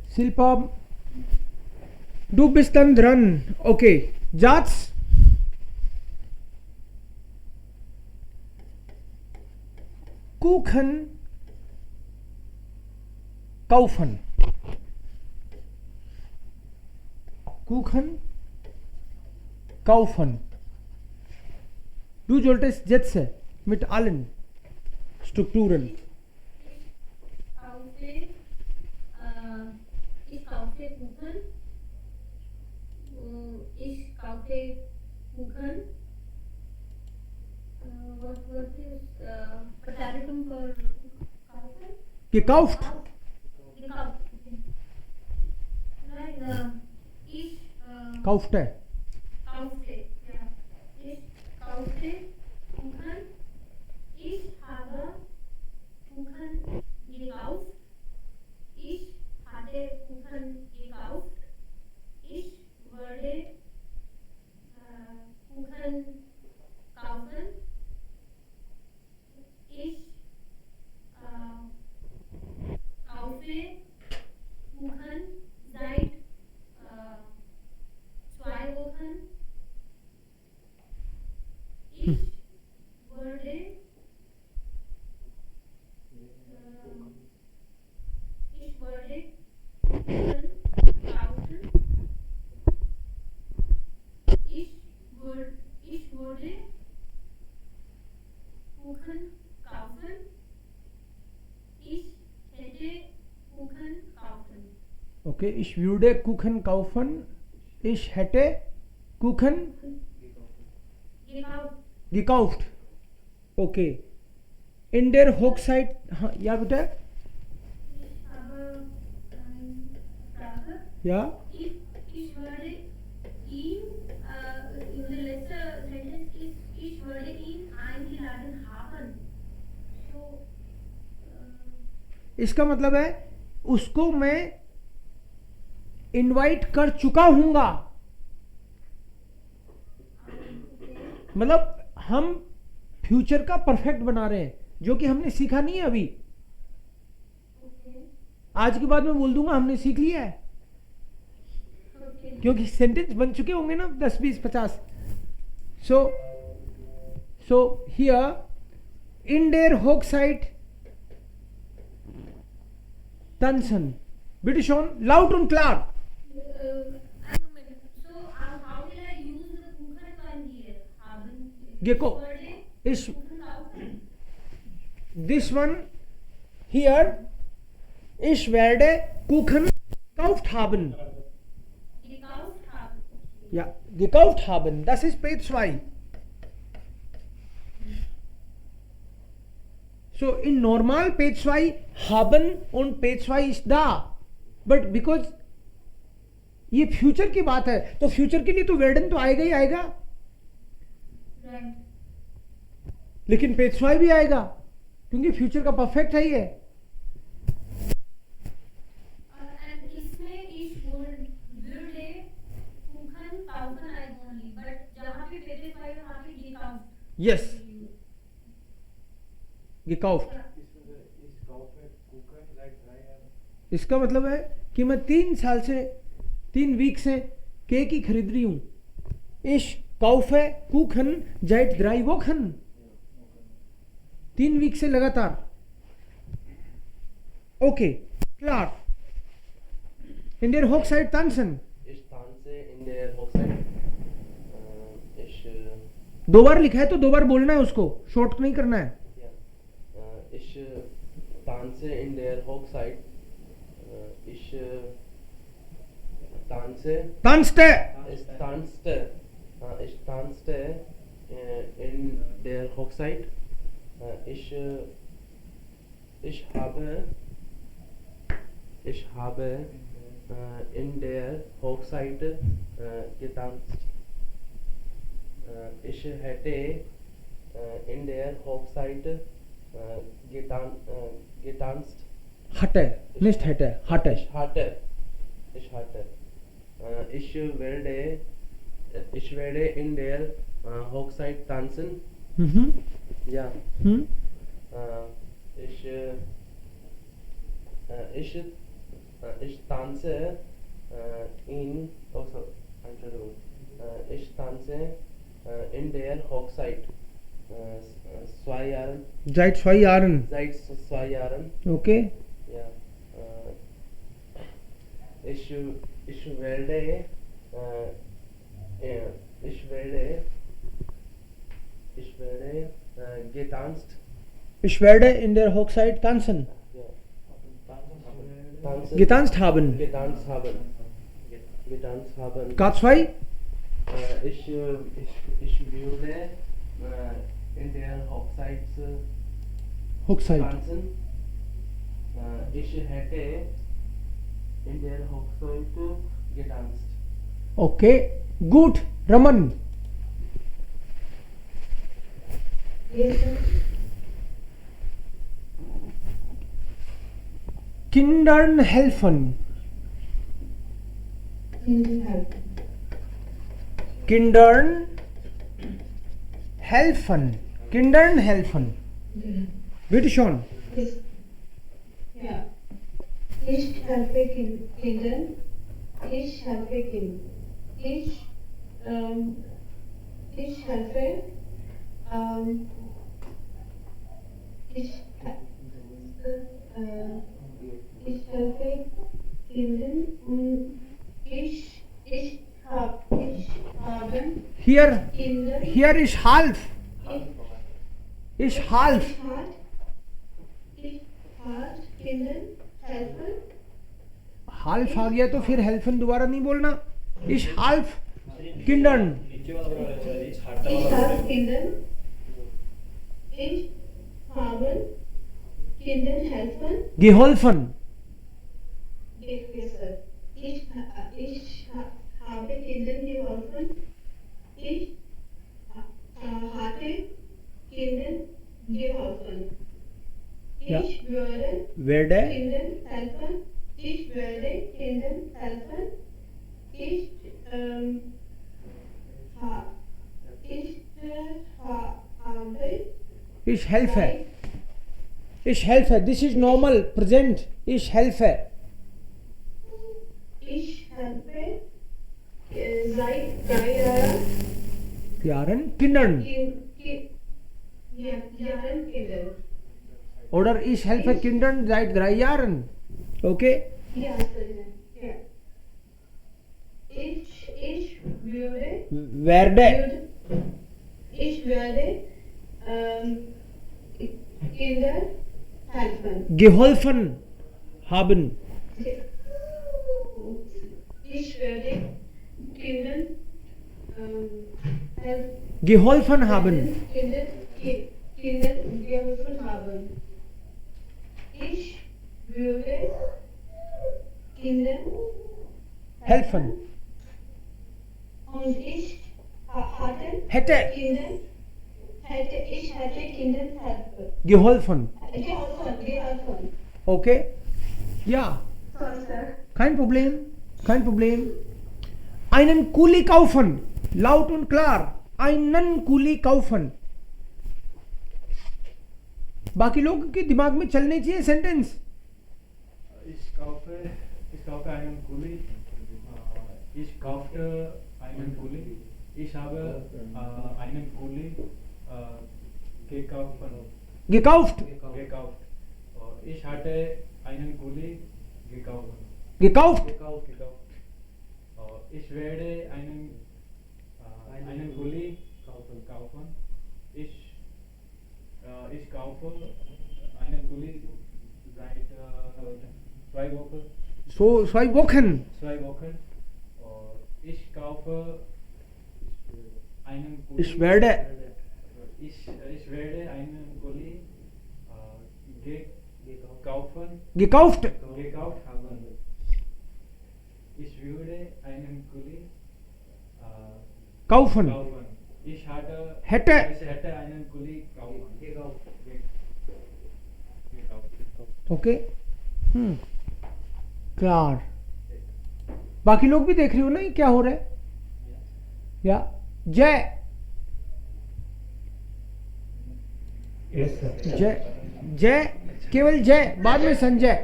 Silpa, du bist dann dran. Okay, Jats. Kuchen kaufen. Kuchen kaufen. Du solltest jetzt mit allen Strukturen. Ich kaufe Kuchen. Ich kaufe Kuchen. Was ist Präteritum für kaufen? Gekauft. Gekauft. Nein, ich Kaufte. kaufte. Ja. Ich kaufte Kuchen. Ich habe Kuchen gekauft. Ich hatte Kuchen gekauft. Ich würde Kuchen kaufen. Ich kaufe Kuchen seit 2 Wochen. Ich würde Kuchen kaufen. Ich würde Kuchen kaufen. Ich hätte Kuchen kaufen. Okay, ich würde Kuchen kaufen. Ich hätte Kuchen Gekauft. gekauft. Okay. In der Hochzeit. Ja, bitte? Ich habe eine Frage. Ja? Ich würde ihn, in der letzten Sentence ist, ich würde ihn eingeladen haben. So, इसका मतलब है उसको मैं invite कर चुका हूंगा. मतलब हम future का परफेक्ट बना रहे हैं, जो कि हमने सीखा नहीं है अभी. आज के बाद मैं बोल दूंगा हमने सीख लिया है, क्योंकि सेंटेंस बन चुके होंगे ना 10 20 50. सो हियर इन देयर होकसाइट tanzen. Bitte schon laut und klar. ein Moment. So, how will I use the Kuchen one here? Haben. Gecko. Ich Is würde Kuchen kaufen. this one here? Ich werde Kuchen gekauft haben. Gekauft haben. Ja, gekauft haben. Das ist Page 2. So in normal Page 2 haben und Page 2 ist da. But because ये future की बात है, तो future के लिए तो वेर्डन तो आएगा ही आएगा, Right. लेकिन पेज 5 भी आएगा क्योंकि फ्यूचर का परफेक्ट है ये. And इसमें ich würde Kuchen kaufen only. But जहाँ पे पेज 5 है वहाँ पे gekauft. Yes, gekauft. इसका मतलब है कि मैं 3 वीक से केक ही खरीद रही हूं. Ich kaufe Kuchen seit 3 Wochen. 3 week से लगातार. Okay, klar. In der Hochzeit tanzen. Ich tanze in der Hochzeit. Ich, 2 बार लिखा है तो 2 बार बोलना है उसको, शॉर्ट नहीं करना है. ja, ich tanze in der Hochzeit. Ich tanze. Tanzte. Ich tanzte in der Hochzeit. Ich habe in der Hochzeit getanzt. Ich hätte in der Hochzeit getanzt. hatte, nicht hätte, hatte. Ich hatte. Ich werde in der Hochzeit tanzen. Mhm. Ja. Hm? Ich ich tanze in oh sorry Entschuldigung ich tanze in der Hochzeit 2 Jahren seit 2 Jahren. seit 2 Jahren Okay. ja ich werde getanzt Ich werde in der Hochzeit tanzen. ja tanzen Getanzt haben. getanzt haben K2? ich würde in der Hochzeit Hochzeit. tanzen. Ich hätte in der Hochzeit getanzt. Okay. Gut. Raman. Yes, sir. Kindern helfen. Kindern helfen. Kindern helfen. Kindern helfen. Bitte schon. Yes. Ja. Ich helfe Kindern. Ich helfe Kindern. Ich helfe ich helfe Kindern und ich habe Hier, Kinder. hier ist half. Ich half. Ich hat Kindern helfen. हाल्फ आ गया तो फिर हेल्फन दोबारा नहीं बोलना इस हाल्फ किंडर्न Ich habe Kindern. Ich habe Kindern helfen. geholfen Yes, sir. Ich habe Kindern geholfen. Ich hatte Kindern geholfen. Ja. Ich würde werde Kindern helfen. Ich werde Kindern helfen. Ich habe ich helfe this is normal present ich helfe Ich helfe seit 3 Jahren Kindern Jahren Kindern. oder ich helfe Kindern seit 3 Jahren okay Ja, ja. Ich werde Kinder helfen. geholfen haben Ich werde Kindern geholfen haben Kinder geholfen haben. Ich würde Kindern helfen und ich hätte hätte Kindern helfen. geholfen Geholfen. okay ja Sorry, sir. kein Problem einen Kuli kaufen laut und klar einen Kuli kaufen बाकी लोगों के दिमाग में चलने चाहिए sentence Ich kaufe einen Kuli. Ich kaufte einen Kuli. Ich habe einen Kuli gekauft. Ich hatte einen Kuli gekauft. Ich werde einen Kuli kaufen. Ich kaufe einen Kuli seit 2 Wochen. so 2 Wochen 2 Wochen. Ich kaufe einen Kuli. ich werde Ich werde einen Kuli gekauft gekauft haben. Ich würde einen Kuli kaufen kaufen. Ich hätte hätte einen Kuli gekauft. Okay clear बाकी लोग भी देख रहे हो ना ये क्या हो रहा है या जय जय जय केवल जय बाद में Sanjay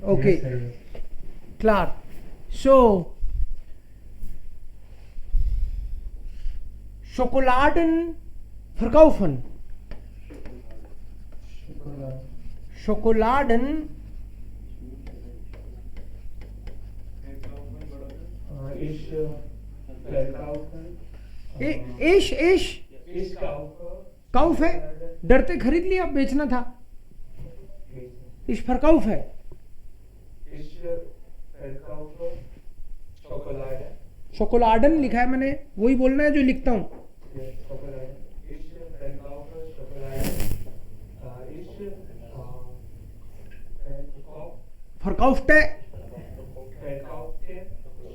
Okay, Yes, sir. klar. So, Schokoladen verkaufen. Schokoladen Ich verkaufen. इश Ich kaufe. काउफ है, डरते खरीद लिया, बेचना था. इश verkauf है. Ich verkaufe Schokolade. Schokoladen लिखा है मैंने, वही बोलना है जो लिखता हूँ. Schokolade. Ich verkaufe Schokolade. Ich verkaufte verkaufte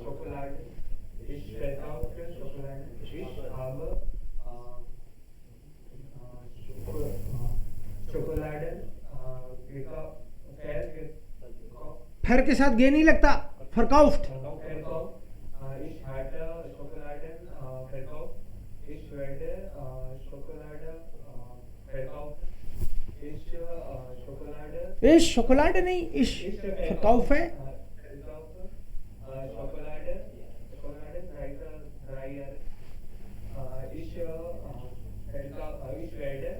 Schokolade. Ich verkaufe Schokolade. Ich habe Schokolade फर के साथ गे नहीं लगता. verkauft. verkauft. Ich hatte Schokolade verkauft. Ich werde Schokolade verkaufen. Ich Schokolade. इश Schokolade नहीं, इश verkauf है. Schokolade seit 3 Jahren. Ich werde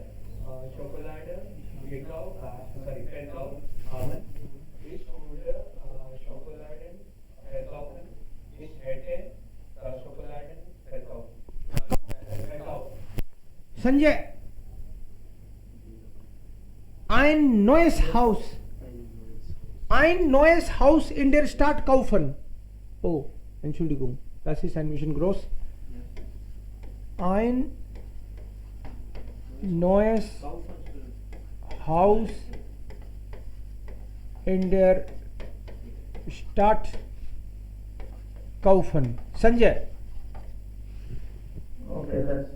Schokolade verkaufen haben. Ich würde Schokolade verkaufen. Ich hätte Schokolade verkaufen. Sanjay, ein neues Haus in der Stadt kaufen. Oh, Entschuldigung, das ist ein bisschen groß. Ein neues Haus in der Stadt kaufen. Sanjay. Okay, that's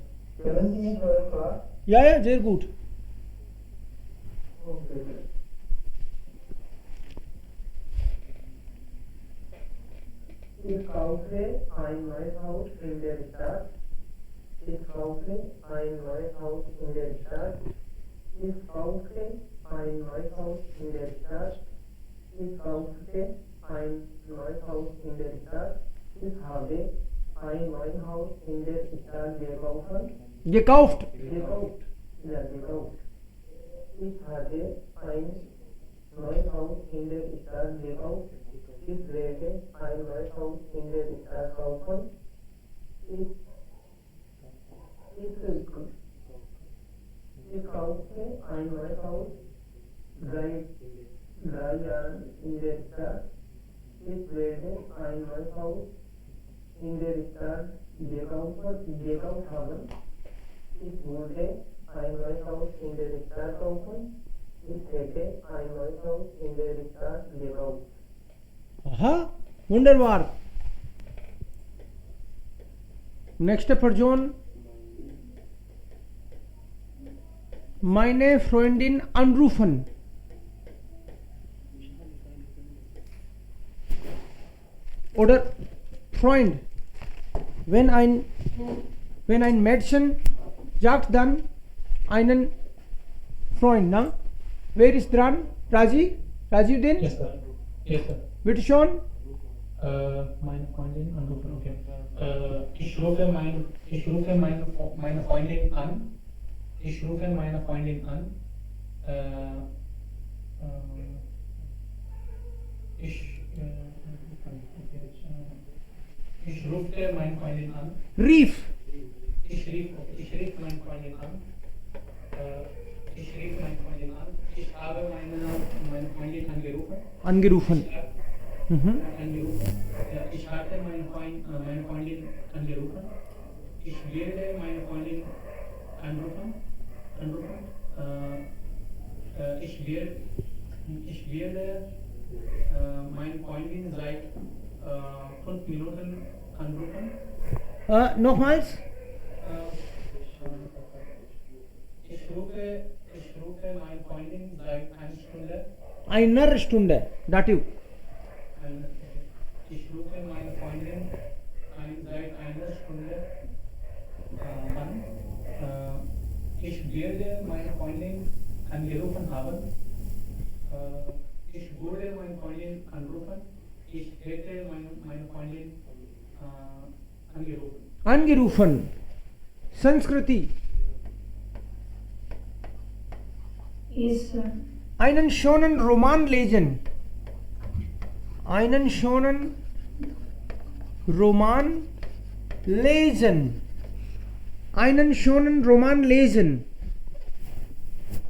17 for a class. Yeah, sehr gut. Okay. Ich kaufe ein neues Haus in der Stadt. Ich kaufe ein neues Haus in der Stadt. Ich kaufe ein neues Haus in der Stadt. Ich kaufe ein neues Haus in der Stadt. Ich habe ein neues Haus in der Stadt gekauft. Gekauft. Gekauft. Ja, gekauft. Ich hatte ein neues Haus in der Stadt gekauft. Ich werde ein neues Haus in der Stadt kaufen. Ich kaufe ein neues Haus seit 3 Jahren in der Stadt. Ich werde ein neues Haus in der Stadt gekauft haben. Ich würde ein neues Haus in der Stadt kaufen. Ich hätte ein neues Haus in der Stadt gekauft. Aha, wunderbar. Nächste Person. Meine Freundin anrufen. Oder Freund. Wenn ein Mädchen sagt dann einen Freund, na? Wer ist dran? Rajiuddin? Yes, sir. Yes, sir. Bitte schon. Meine Freundin anrufen, okay. Ich rufe meine Freundin an. Ich rufe meine Freundin an. Ich rufe meine Freundin an. Rief. Ich rief meine Freundin an. Ich habe meine Freundin Angerufen. Mhm. Ich hatte meine Freundin angerufen. Ich werde meine Freundin anrufen. Ich werde meine Freundin seit 5 Minuten anrufen. Nochmals. Ich rufe meine Freundin seit einer Stunde. Einer Stunde. Dativ. Ich rufe meine Freundin seit einer Stunde an. Ich werde meine Freundin angerufen haben. Ich wurde meine Freundin angerufen. Ich hätte meine Freundin angerufen. angerufen. संस्कृति. Ist Einen schönen Roman lesen. Einen schönen Roman lesen. Einen schönen Roman lesen.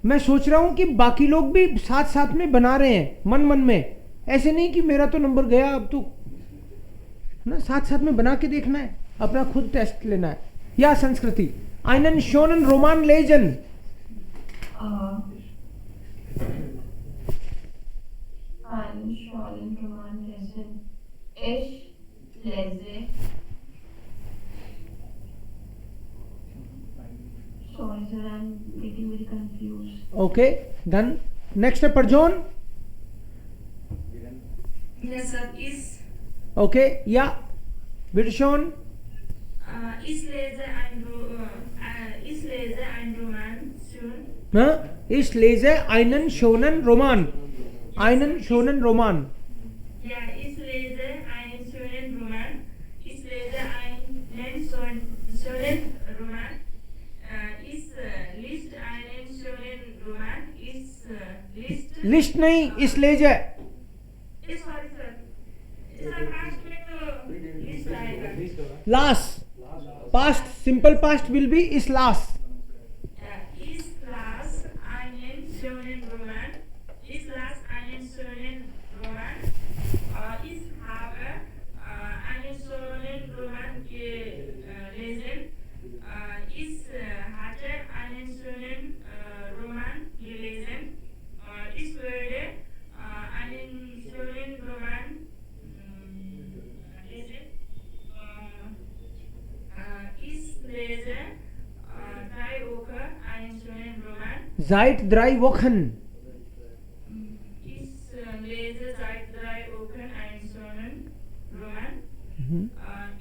मैं सोच रहा हूं कि बाकी लोग भी साथ साथ में बना रहे हैं मन मन में, ऐसे नहीं कि मेरा तो नंबर गया अब तो ना, साथ साथ में बना के देखना है, अपना खुद टेस्ट लेना है. या संस्कृति. Einen schönen Roman lesen. einen schönen Roman lesen. Ich lese. Sorry sir, I'm getting very confused. Okay, done. Next है Parjon. Yes, sir. Okay, ja. Bitte schön. Ich lese ein Roman schön. Na? Ich lese einen schönen Roman. Einen schönen Roman. Ja, ich lese einen schönen Roman. Ich lese einen schönen Roman. Ich liest einen schönen Roman. Ich list नहीं, इस लेजे. sorry, sir. Sir, ask me to list आएगा. Last. Past, simple past will be is last. Ich las einen schönen Roman. Ich las einen schönen Roman. Ich habe einen schönen Roman gelesen. Ich hatte einen schönen Roman gelesen. Ich würde einen schönen Roman lesen. Ich lese 3 Wochen einen schönen Roman. Seit 3 Wochen. Ich lese seit 3 Wochen einen schönen Roman.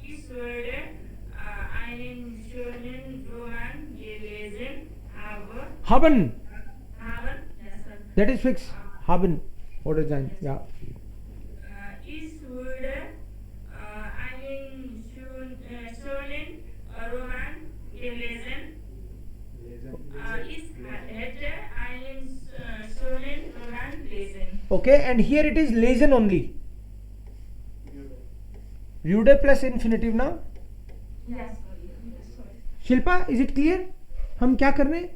Ich würde einen schönen Roman gelesen Haben. haben. Yes, sir. That is fixed. Haben. Oder sein. Ja. Ich würde einen schönen Roman gelesen. Ich hätte einen schönen Roman lesen. Okay, and here it is lesen only. Würde plus infinitive ना. Yes, sorry. Shilpa, is it clear? हम क्या कर रहे हैं?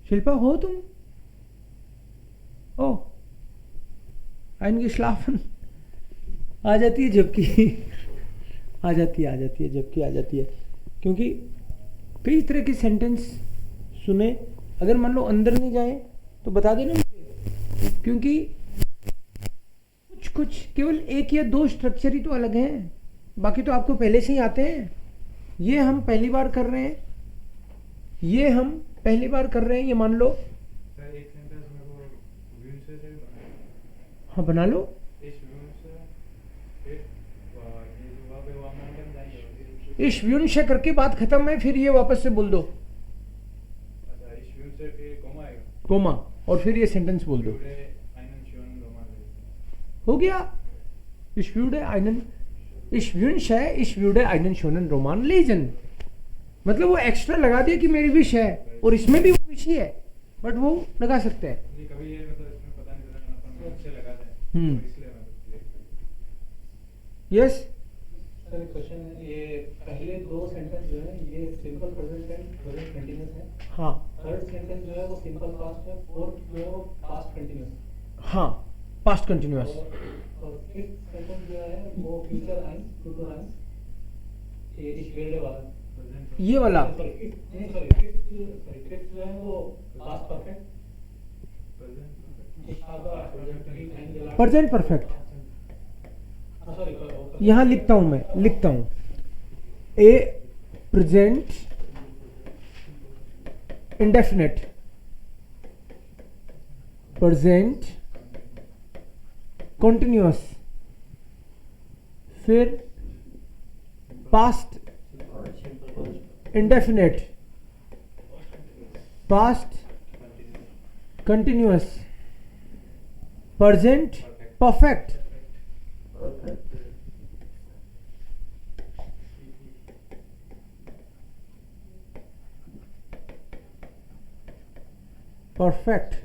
शिल्पा हो तुम? ओ, eingeschlafen. आ जाती है जबकि आ जाती है जबकि आ जाती है, क्योंकि कई तरह के सेंटेंस सुने, अगर मान लो अंदर नहीं जाए तो बता देना मुझे, क्योंकि कुछ केवल 1 या 2 स्ट्रक्चर ही तो अलग हैं, बाकी तो आपको पहले से ही आते हैं. ये हम पहली बार कर रहे हैं, ये हम पहली बार कर रहे हैं, ये मान लो. सर एक सेंटेंस मेरे को wünsche से बनाना. हाँ बना लो. Ich wünsche फिर ये जो वहाँ पे वो अमेरिकन जाएंगे. इस व्यूंश करके बात खत्म है, फिर ये वापस से बोल दो अच्छा ich wünsche फिर कोमा आएगा. कोमा, और फिर ये सेंटेंस बोल दो. würde einen schönen Roman lesen. हो गया. Ich würde einen schönen Roman lesen. मतलब वो एक्स्ट्रा लगा दिया कि मेरी विश है, और इसमें भी वो विश ही है, बट वो लगा सकते हैं. जी कभी ये मतलब इसमें पता नहीं चला अपन अच्छे लगाते हैं. हम्म. तो इसलिए मैं यस. सर क्वेश्चन है, ये पहले 2 सेंटेंस जो है ये simple present tense present continuous है. हाँ थर्ड सेंटेंस जो है वो सिंपल पास्ट है, फोर्थ जो है वो पास्ट कंटीन्यूअस. हाँ, पास्ट कंटिन्यूअस. और फिफ्थ सेंटेंस जो है वो फ्यूचर आइंस, फ्यूचर आइंस, ये इस वेल्ड वाला. ये वाला सॉरी फिफ्थ जो है वो past perfect. Present perfect. Sorry यहाँ लिखता हूँ, मैं लिखता हूँ a present indefinite, present continuous, फिर past indefinite, past continuous, present perfect, perfect, perfect,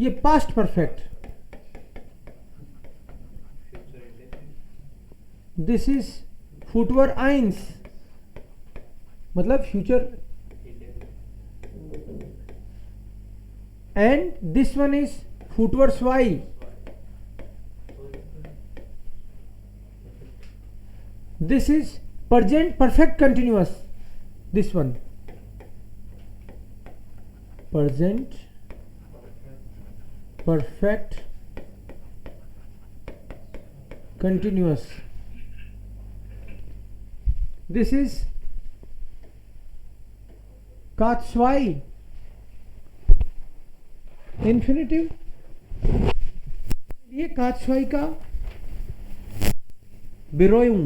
ये पास्ट परफेक्ट, दिस इज फुटवर आइंस, मतलब future, and this one is फुटवर स्वाई, this is present perfect continuous, this one present perfect continuous, this is katswai infinitive, ये कात्स्वाई का बिरोयुं,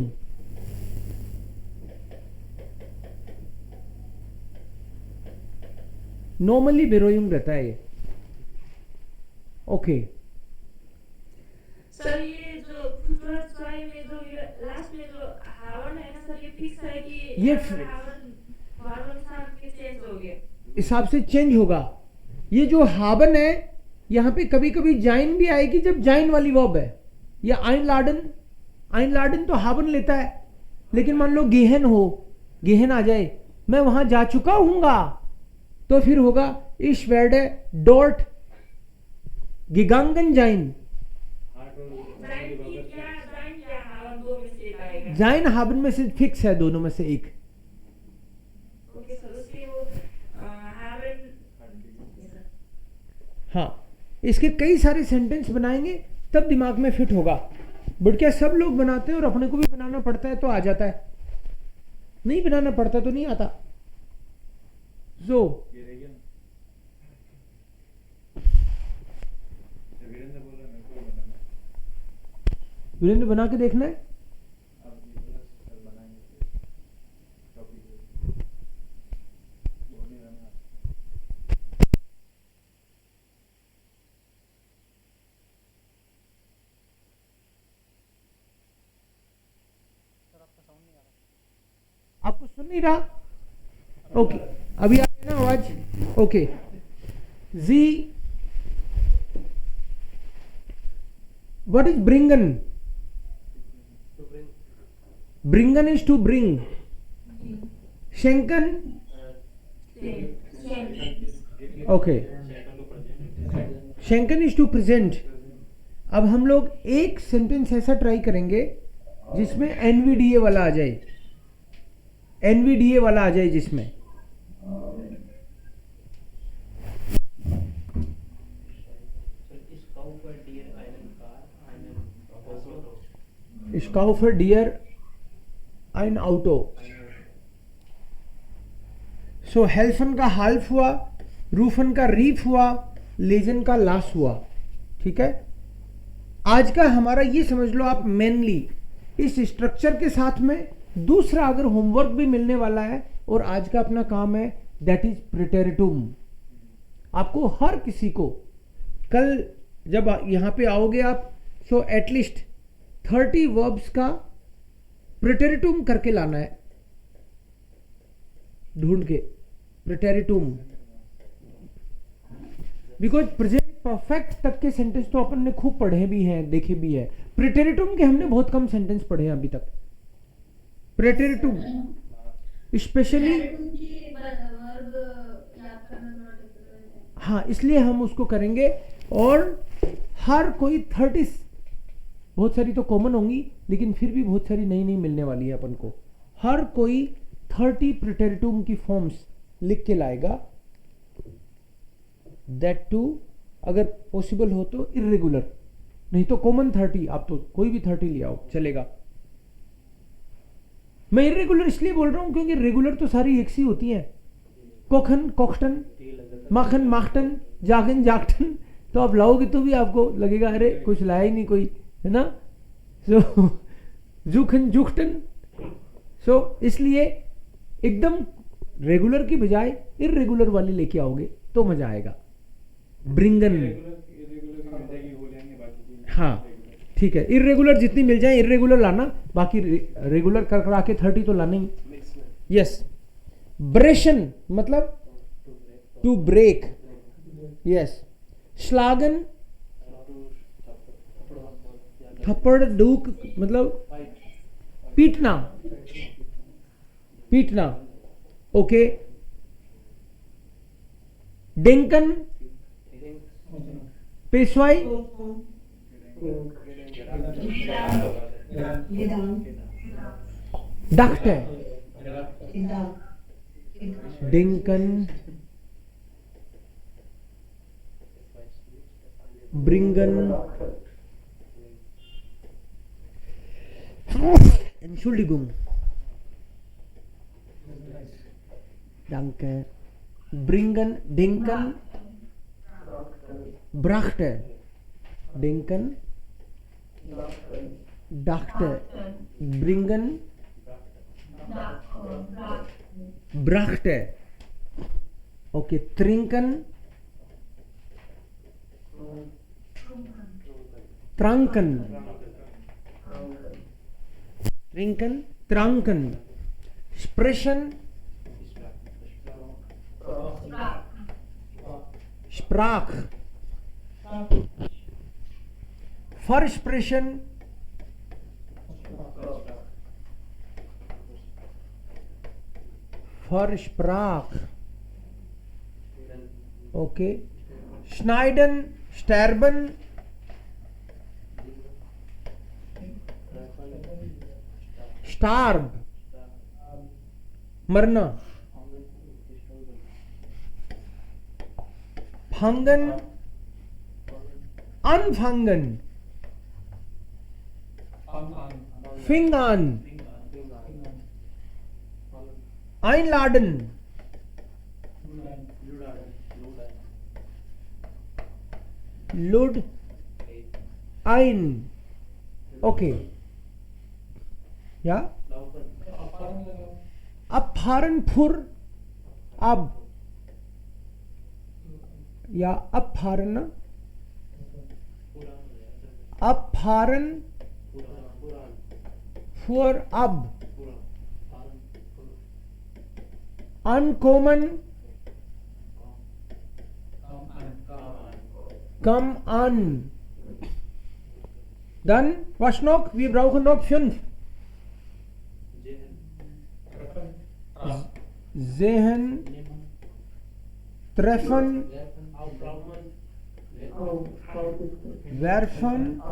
normally बिरोयुं रहता है ये। ओके, सर ये जो फुटवर स्वाई में जो ये लास्ट में जो हावन है ना सर, ये फिक्स है कि ये हावन हावन साहब के चेंज हो गए? हिसाब से चेंज होगा। ये जो हावन है यहाँ पे कभी कभी जाइन भी आएगी जब जाइन वाली वर्ब है, या आइन लाडन तो हावन लेता है, लेकिन मान लो गेहन हो, गेहन आ जाए, मैं वहां जा चुका हूंगा, तो फिर होगा इश वेर्डे डॉट गिगांगन जाइन, जाइन या हावन दो में से एक आएगा? जाइन हावन में से फिक्स है, दोनों में से एक। ओके सर, उसके वो हावन, हाँ, इसके कई सारे सेंटेंस बनाएंगे तब दिमाग में फिट होगा। बट क्या सब लोग बनाते हैं और अपने को भी बनाना पड़ता है तो आ जाता है, नहीं बनाना पड़ता तो नहीं आता। जो ये रह गया ना, वीरेंद्र बोल रहा है, मेरे को भी बनाना है। वीरेंद्र बना के देखना है। अब ये बोला सर बनाएंगे टॉपिक बोल नहीं रहा। आपको सुन नहीं रहा? ओके, अभी आ गया ना आवाज? ओके, जी व्हाट इज ब्रिंगन? To bring ब्रिंगन इज टू ब्रिंग, शेंकन, ओके, शेंकन इज टू प्रेजेंट। अब हम लोग एक सेंटेंस ऐसा ट्राई करेंगे जिसमें एनवीडीए वाला आ जाए, एनवीडीए वाला आ जाए जिसमें स्काउफर डियर ein Auto, सो हेल्फन का हाल्फ हुआ, रूफन का रीफ हुआ, लेजन का लास हुआ। ठीक है, आज का हमारा ये समझ लो आप मेनली इस स्ट्रक्चर के साथ में दूसरा अगर होमवर्क भी मिलने वाला है, और आज का अपना काम है दैट इज प्रेटेरिटुम। आपको हर किसी को कल जब यहां पे आओगे आप, सो एटलीस्ट 30 वर्ब्स का प्रेटेरिटुम करके लाना है, ढूंढ के प्रेटेरिटुम, बिकॉज प्रेजेंट परफेक्ट तक के सेंटेंस तो अपन ने खूब पढ़े भी हैं, देखे भी है। प्रेटेरिटुम के हमने बहुत कम सेंटेंस पढ़े हैं अभी तक। प्रेटेरिटुम स्पेशली, हाँ, इसलिए हम उसको करेंगे। और हर कोई 30, बहुत सारी तो कॉमन होंगी लेकिन फिर भी बहुत सारी नई नई मिलने वाली है अपन को। हर कोई 30 प्रेटेरिटुम की फॉर्म्स लिख के लाएगा, दैट टू अगर पॉसिबल हो तो इर्रेगुलर, नहीं तो कॉमन 30। आप तो कोई भी 30 ले आओ चलेगा। मैं इर्रेगुलर इसलिए बोल रहा हूं क्योंकि रेगुलर तो सारी एक सी होती हैं, कोखन कोखटन, माखन माखटन, जागन जागटन, तो आप लाओगे तो भी आपको लगेगा अरे कुछ लाया ही नहीं कोई, है ना। सो जुखन जुखटन, सो इसलिए एकदम रेगुलर की बजाय इर्रेगुलर वाली लेके आओगे तो मजा आएगा। ब्रिंगन, irregular मिल जाएगी वो लेंगे, बाकी की हाँ ठीक है, इरेगुलर जितनी मिल जाए इरेगुलर लाना, बाकी रेगुलर कर करा के 30 तो लाना ही। मिक्स में यस। ब्रेशन मतलब टू ब्रेक, यस। श्लागन थप्पड़ डूक मतलब पीटना, पीटना, ओके। डेंकन पेशवाई, डक्ट है, डेंकन, ब्रिंगन, Entschuldigung, danke, bringen, denken, brachte, denken, dachte, bringen, brachte, okay, trinken, tranken, trinken, tranken, sprechen, sprach, versprechen, versprach, okay, schneiden, sterben, starb, मरना, fangen, anfangen, fing an, einladen, lud ein, okay, ja, abfahren, fur, ab, ja, abfahren, abfahren, fur, ab, ankommen, come an. Dann, was noch? Wir brauchen noch 5. Sehen, treffen, werfen,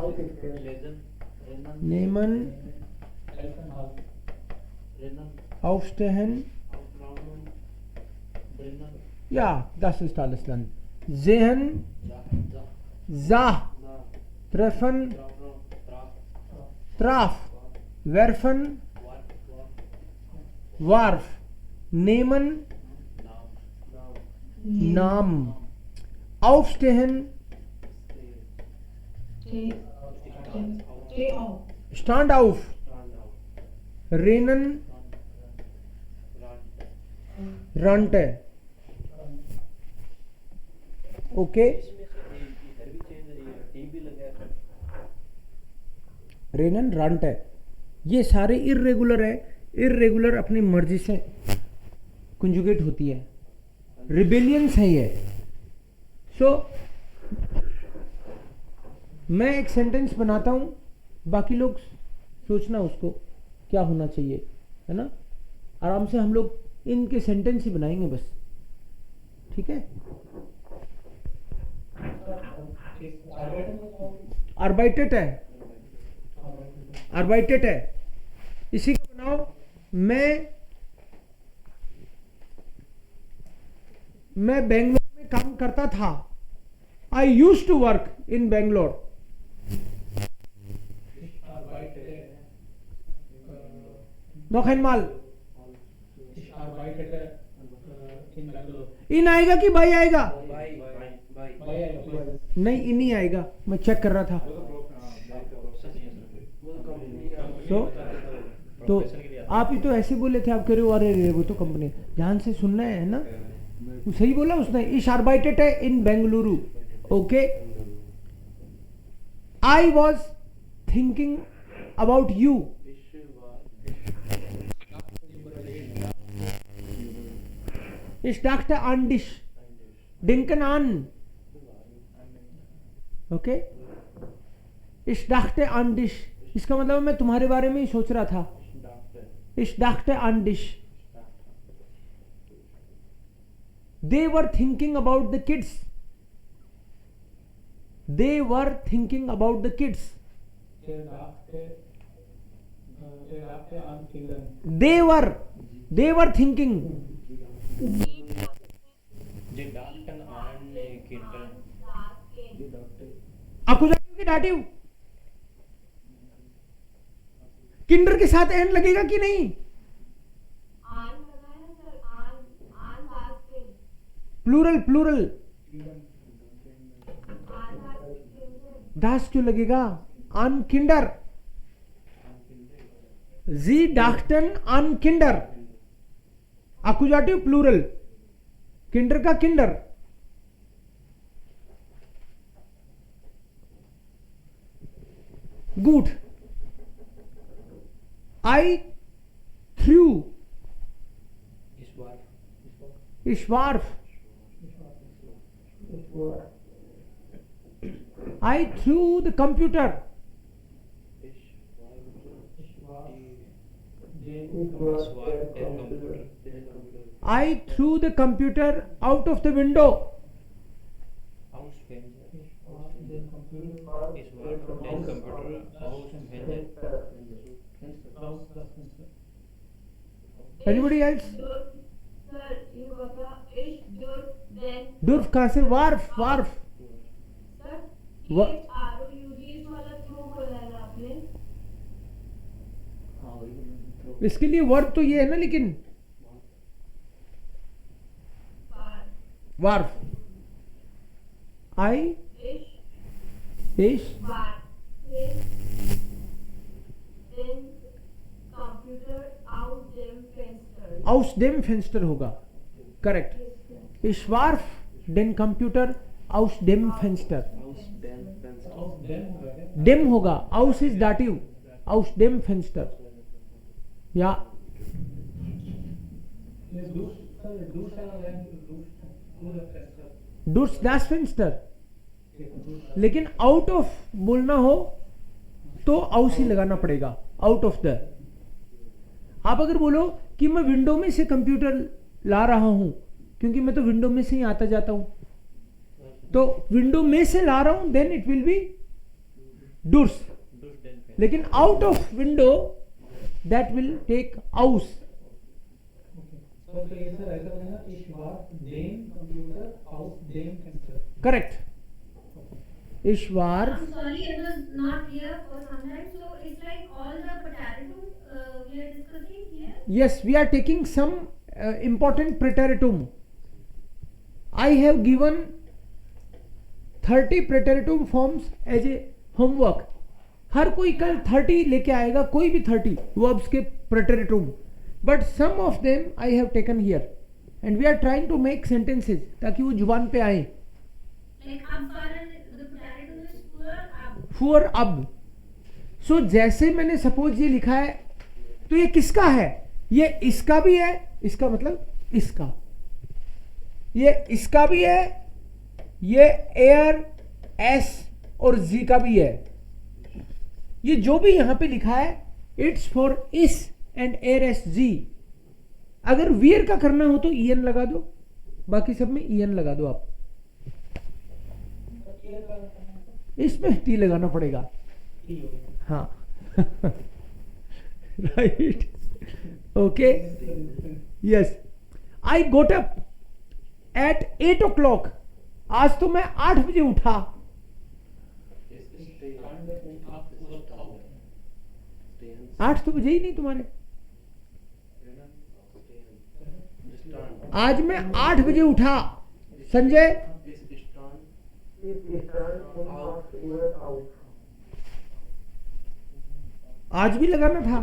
nehmen, aufstehen. Ja, das ist alles dann. Sehen, sah, treffen, traf, werfen, warf, nehmen, nahm, aufstehen, stand auf, rennen, rannte, okay. रेनन रंट है, ये सारे irregular है। Irregular अपनी मर्जी से conjugate होती है, रिबेलियंस है ये। सो मैं एक सेंटेंस बनाता हूं, बाकी लोग सोचना उसको क्या होना चाहिए, है ना। आराम से हम लोग इनके सेंटेंस ही बनाएंगे बस, ठीक है। आर्बाइटेट है, आर्बाइटेट है, इसी को बनाओ। मैं बेंगलोर में काम करता था। I use to work in Bangalore. noch einmal, इन आएगा कि भाई आएगा? नहीं, इन ही आएगा, मैं चेक कर रहा था। तो आप ही तो ऐसे बोले थे, आप कह रहे हो अरे वो तो कंपनी। ध्यान से सुनना है ना, वो सही बोला उसने। इश आर्बाइटेट है इन Bengaluru. Okay. I was thinking about you. Ich dachte an dich. Denken an. Okay. Ich dachte an dich. इसका मतलब मैं तुम्हारे बारे में ही सोच रहा था. Ich dachte an dich. They were thinking about the kids. They were thinking about the kids. Er dachte an Kinder. They were thinking. Die dachten an Kinder. अकुजाटिव की डाटिव. किंडर के साथ एन लगेगा कि नहीं? प्लूरल. दास क्यों लगेगा? आन Kinder. जी doctor आन किंडर. अकुजाटिव प्लूरल. किंडर का Kinder. Good. I threw. Schwarf. I threw the computer. I threw the computer out of the window. Anybody else? Durf कहाँ से? वार्फ. इसके लिए वर्ब तो ये है ना, लेकिन वार्फ. आई इश aus dem Fenster होगा. Correct. Ich warf den Computer aus dem Fenster. Dem होगा. Aus is dative. Aus dem Fenster. या durch das Fenster. लेकिन आउट ऑफ बोलना हो तो aus ही लगाना पड़ेगा. Out of the. आप अगर बोलो कि मैं विंडो में से कंप्यूटर ला रहा हूं, क्योंकि मैं तो विंडो में से ही आता जाता हूं, तो विंडो में से ला रहा हूं, देन इट विल बी डूर्स. लेकिन out of window that will take आउस. Correct. Ich war. I'm sorry, I was not here for some time. So it's like all the preteritum we are discussing here. Yes, we are taking some important preteritum. I have given 30 preteritum forms as a homework. हर कोई कल 30 लेके आएगा, कोई भी 30 verbs के preteritum. But some of them I have taken here, and we are trying to make sentences ताकि वो जुबान पे आए. Like abfahren, the preteritum is फुअर अब. सो जैसे मैंने सपोज ये लिखा है, तो ये किसका है? ये इसका भी है, इसका मतलब इसका, ये इसका भी है, ये एयर एस और जी का भी है. ये जो भी यहां पे लिखा है इट्स फॉर इस एंड एयर एस जी. अगर वियर का करना हो तो ईएन लगा दो, बाकी सब में ईएन लगा दो. आप इसमें टी लगाना पड़ेगा. हाँ right. Okay. Yes. I goat up at 8 o'clock. आज तो मैं 8 बजे उठा. आठ तो बजे ही नहीं तुम्हारे. आज मैं 8 बजे उठा. संजय आज भी लगाना था.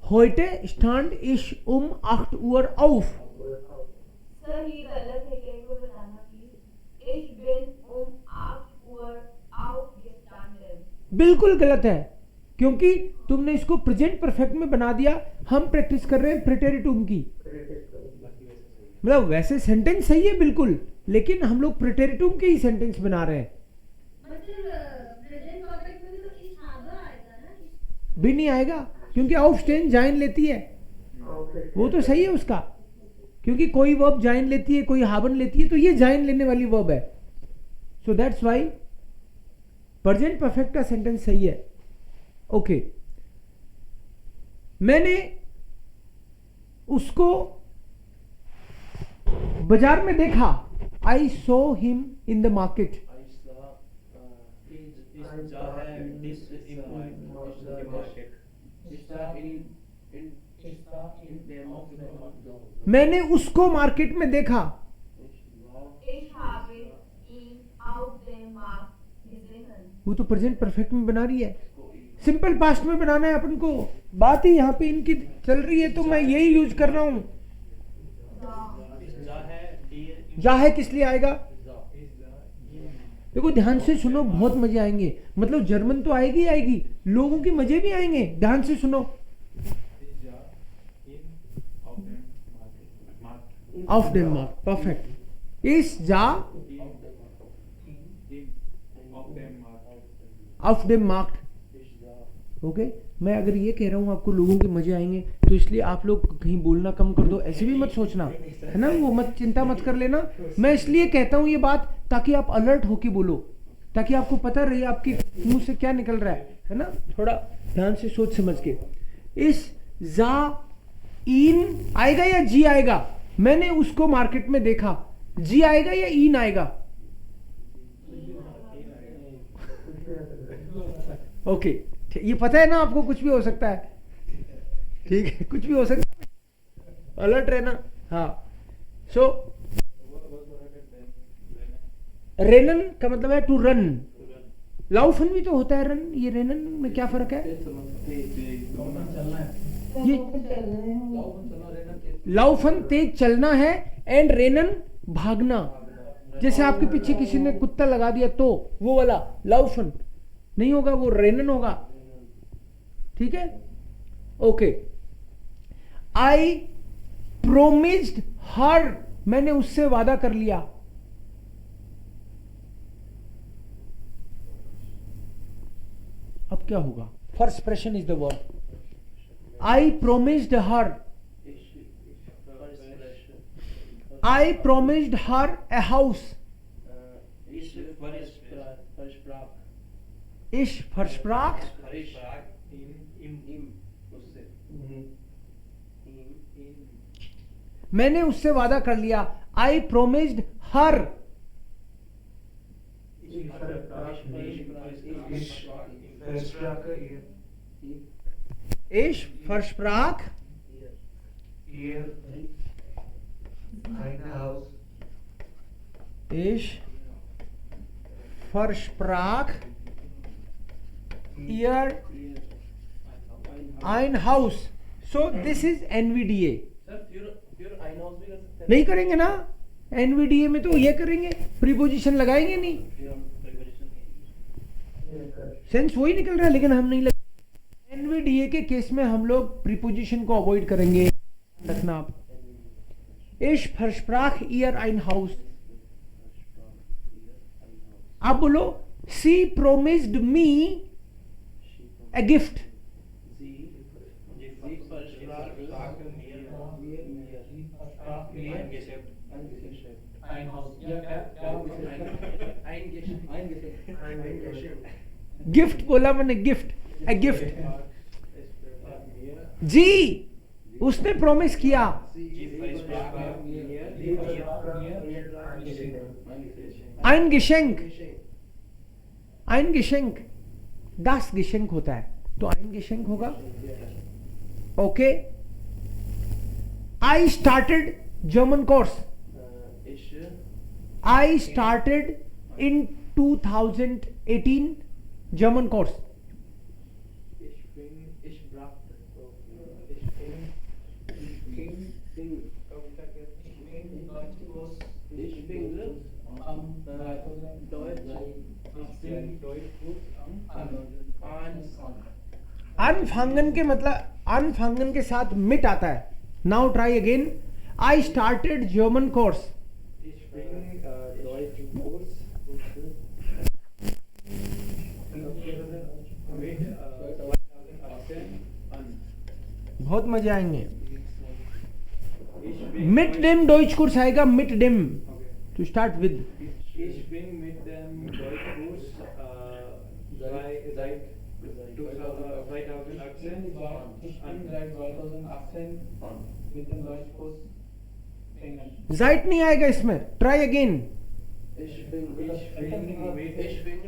heute stand ich um 8 Uhr auf. Sir ये गलत है, क्या इनको बताना please. Ich bin um 8 Uhr aufgestanden। बिल्कुल गलत है, क्योंकि तुमने इसको प्रेजेंट परफेक्ट में बना दिया। हम प्रैक्टिस कर रहे हैं प्रेटेरिटुम की, मतलब वैसे सेंटेंस सही है बिल्कुल, लेकिन हम लोग प्रेटेरिटुम के ही सेंटेंस बना रहे हैं। प्रेजेंट परफेक्ट में तो इस हागा आएगा ना। भी नहीं आएगा, क्योंकि aufstehen जाइन लेती है, वो तो सही है उसका, क्योंकि कोई वर्ब जाइन लेती है, कोई हाबन लेती है, तो ये जाइन लेने वाली वर्ब है। So that's why present perfect का सेंटेंस सही है। ओके, मैंने उसको बाजार में देखा। आई saw him in the market. मैंने उसको मार्केट में देखा। Ich habe ihn auf dem Markt gesehen। वो तो प्रेजेंट परफेक्ट में बना रही है, सिंपल पास्ट में बनाना है अपन को। बात ही यहाँ पे इनकी चल रही है, तो मैं यही यूज कर रहा हूं। जा है किस लिए आएगा? देखो ध्यान से सुनो, बहुत मजे आएंगे। मतलब जर्मन तो आएगी ही आएगी, लोगों के मजे भी आएंगे। ध्यान से सुनो। Of Denmark, perfect. इस जा ऑफ डेनमार्क। ओके, मैं अगर ये कह रहा हूँ आपको लोगों के मजे आएंगे, तो इसलिए आप लोग कहीं बोलना कम कर दो, ऐसे भी मत सोचना, है ना, वो मत चिंता मत कर लेना। मैं इसलिए कहता हूँ ये बात, ताकि आप अलर्ट होके बोलो, ताकि आपको पता रहे आपके मुंह से क्या निकल रहा है ना। थोड़ा ध्यान से सोच समझ के। इस जा इन आएगा या जी आएगा? मैंने उसको मार्केट में देखा, जी आएगा या इन आएगा? ओके, ये पता है ना आपको, कुछ भी हो सकता है, ठीक है, कुछ भी हो सकता है, अलर्ट रहना। हाँ, सो रेनन का मतलब है टू रन। लाउफन भी तो होता है रन, ये रेनन में क्या फर्क है? ये लाउफन तेज चलना है, एंड रेनन भागना। जैसे आपके पीछे किसी ने कुत्ता लगा दिया तो वो वाला लाउफन नहीं होगा, वो रेनन होगा। ठीक है, ओके। आई प्रोमिस्ड हर, मैंने उससे वादा कर लिया। अब क्या होगा? First expression is the verb. I promised her, I promised her a house. इश versprach मैंने उससे वादा कर लिया। आई प्रोमिस्ड हर, इश versprach इश versprach ihr ein Haus। So this is NVDA। नहीं करेंगे ना NVDA में, तो ये करेंगे, प्रीपोजिशन लगाएंगे नहीं, सेंस वही निकल रहा है, लेकिन हम नहीं लगे। NVDA के केस में हम लोग प्रीपोजिशन को अवॉइड करेंगे, रखना आप। Ich versprach ihr ein Haus। आप बोलो she promised me a gift। Gift बोला मैंने, गिफ्ट, ए गिफ्ट। जी उसने प्रॉमिस किया। ein Geschenk, ein Geschenk, das Geschenk होता है, तो ein Geschenk होगा। Okay, I started German course। I started in 2018 German course। Kurs Ich bin am 3000 Deutsch अनफांगन के मतलब अनफांगन के साथ मिट आता है. Now try again. I started German course. Ich bin Deutsch Kurs mit 2018 an. बहुत मजे आएंगे. Ich bin मिट डेम डॉइच कोर्स आएगा. मिट डेम Okay. To start with. Ich bin mit dem Deutschkurs seit 2018 Ich bin seit 2018 mit dem Deutschkurs Englisch. जाइट नहीं आएगा इसमें. Try again. Ich bin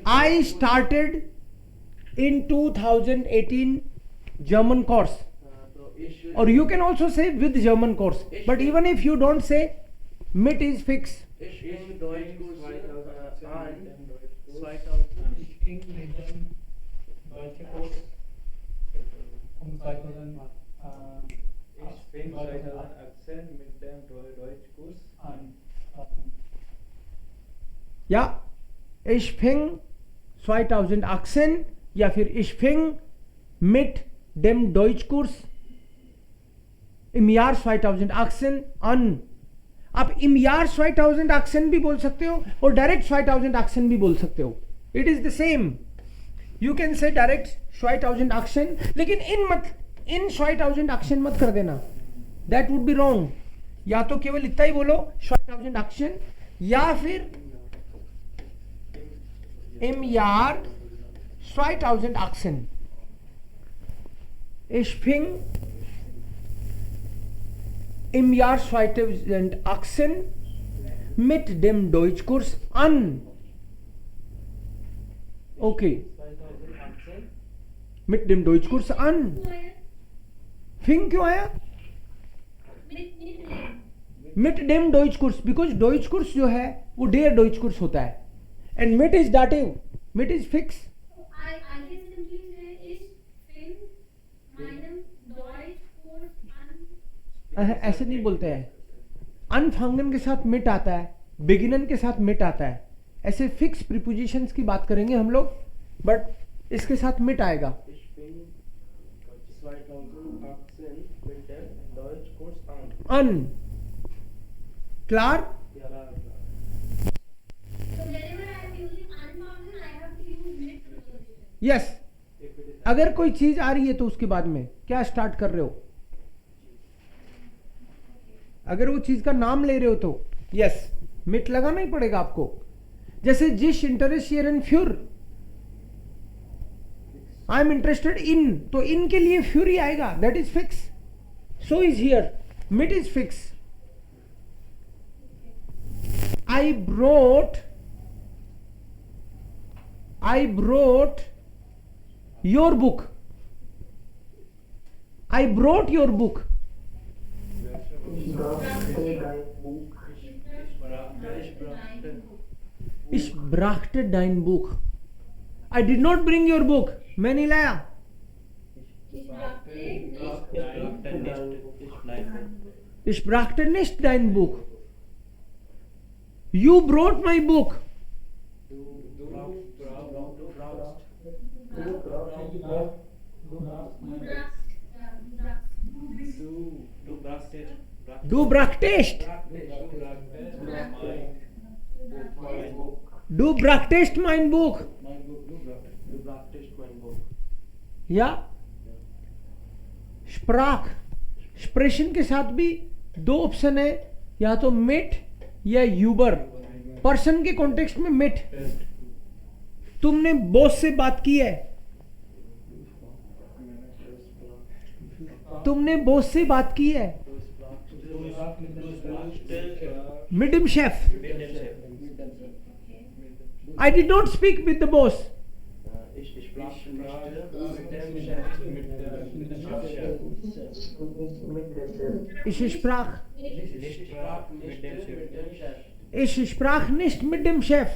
I started in 2018 German course, so ich or you can also say with German course, but even if you don't say, MIT is fixed. Ich bin Deutschkurs an 2000. Ich ging mit dem Deutschkurs 2000 Ich bin 2018 mit dem Deutschkurs an. Ja, ich fing 2018 या फिर ich fing mit dem Deutschkurs im Jahr 2018 an. आप im Jahr 2018 भी बोल सकते हो और direct 2018 भी बोल सकते हो. It is the same. You can say direct 2018, लेकिन इन 2018 मत कर देना. That would be wrong. या तो केवल इतना ही बोलो 2018 या फिर im Jahr 2018. Ich fing im Jahr 2018 mit dem Deutschkurs an. Okay. 2018 mit dem Deutschkurs an. Fing क्यों आया? mit dem Deutschkurs, because Deutschkurs जो है वो der Deutschkurs होता है. And mit is dative. Mit is fixed. I can simply say ich bin meinem Deutschkurs an. ऐसे नहीं बोलते हैं. अनफांगन के साथ मिट आता है, बिगिनर के साथ मिट आता है. ऐसे फिक्स प्रीपोजिशंस की बात करेंगे हम लोग, बट इसके साथ मिट आएगा. Ich bin 2018 mit dem Deutschkurs an. अन. क्लार. So whenever I am using unfounded, I have to use mid preposition. Yes. अगर कोई चीज आ रही है तो उसके बाद में क्या स्टार्ट कर रहे हो? अगर वो चीज का नाम ले रहे हो तो यस, मिट लगाना ही पड़ेगा आपको. जैसे जिश इंटरेस्टियर फ्यूर, आई एम इंटरेस्टेड इन, तो इन के लिए फ्यूर ही आएगा. That is fix. So is here. मिट is fix. I brought your book. I brought your book. Ich brachte dein Buch. I did not bring your book. मैं नहीं लाया. Ich brachte nicht dein Buch. You brought my book. Du brachtest. Du brachtest mein Buch. Du brachtest mein Buch. या स्प्राक. स्प्रेशन के साथ भी दो option है, या तो मिट या यूबर. पर्सन के कॉन्टेक्स्ट में मिट. तुमने बॉस से बात की है. तुमने बॉस से बात की है. Mit dem Chef. I did not speak with the boss. Ich sprach mit dem Chef. Ich sprach. Ich sprach mit dem Chef. Ich sprach nicht mit dem Chef.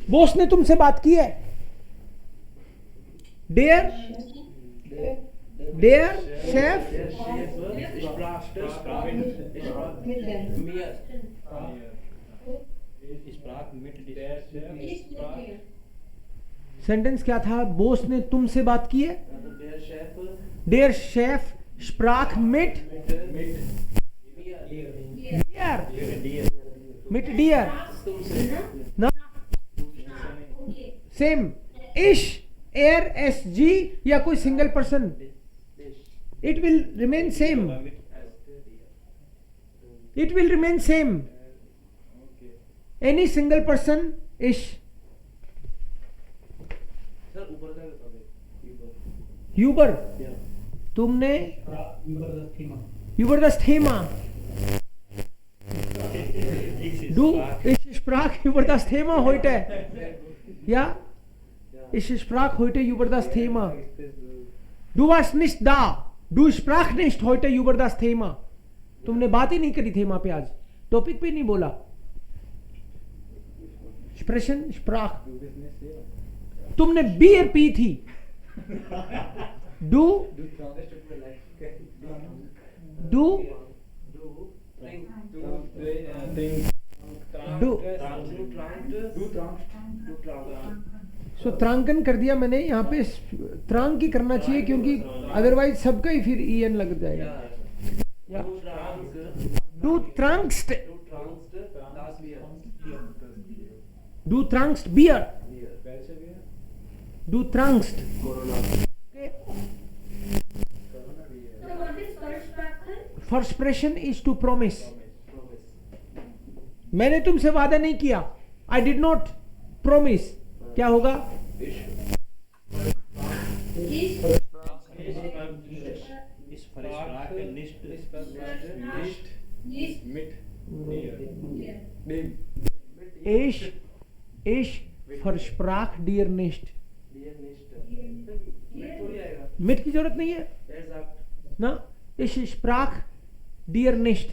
Boss ने तुमसे बात की है. Der Der Chef sprach mit sentence क्या था? Boss ने तुमसे बात की है. Der Chef sprach mit dir. ना सेम. इश, एर, एस, जी या कोई single person, it will remain same. It will remain same. Any single person ish. Sir ऊपर का बता दे. Uber. तुमने über das Thema. Du ich sprach über das Thema heute. Ja? Ich sprach heute über das Thema. Du warst nicht da. Du sprach nicht heute über das Thema. तुमने बात ही नहीं करी थेमा पे, आज टॉपिक पे नहीं बोला. Sprechen, sprach. तुमने बियर पी थी. Du सो त्रांकन कर दिया मैंने. यहाँ पे त्रांक ही करना चाहिए क्योंकि अदरवाइज सबका ही फिर ईएन लग जाएगा. Du trankst Bier. Du trankst. Okay. So what is Versprechen? Versprechen is to promise. मैंने तुमसे वादा नहीं किया. I did not promise. क्या होगा? Ich versprach dir nicht. Mit की जरूरत नहीं है ना. Ich sprach dir nicht.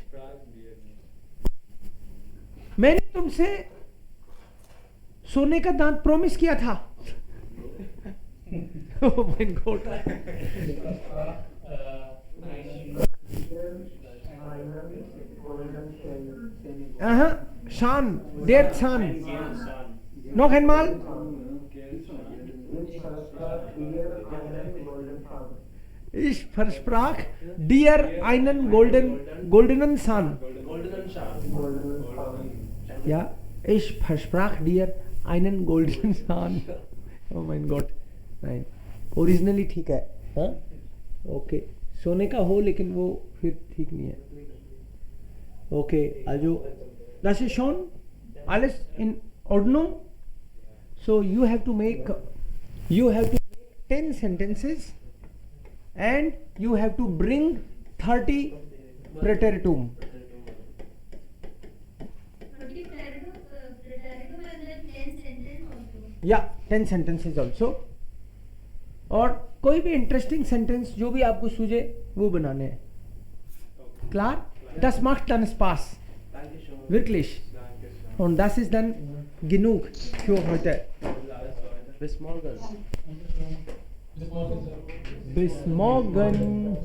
मैंने तुमसे सोने का दांत प्रॉमिस किया था. Oh my God. Aha, Schan, der Zahn. Noch einmal. Ich versprach dir einen goldenen Zahn. Ja, ich versprach dir einen goldenen Zahn. Oh mein Gott. नहीं, ओरिजिनली ठीक है. हाँ, ओके. सोने का हो लेकिन वो फिर ठीक नहीं है. Okay, also das ist schon alles in Ordnung. So you have to make 10 sentences and you have to bring 30 preteritum. Yeah, 10 sentences also. और कोई भी इंटरेस्टिंग सेंटेंस जो भी आपको सूझे वो बनाने हैं. Klar? Das macht dann Spaß. Wirklich. Und das ist dann genug für heute. Bis morgen. Bis morgen. Bis morgen.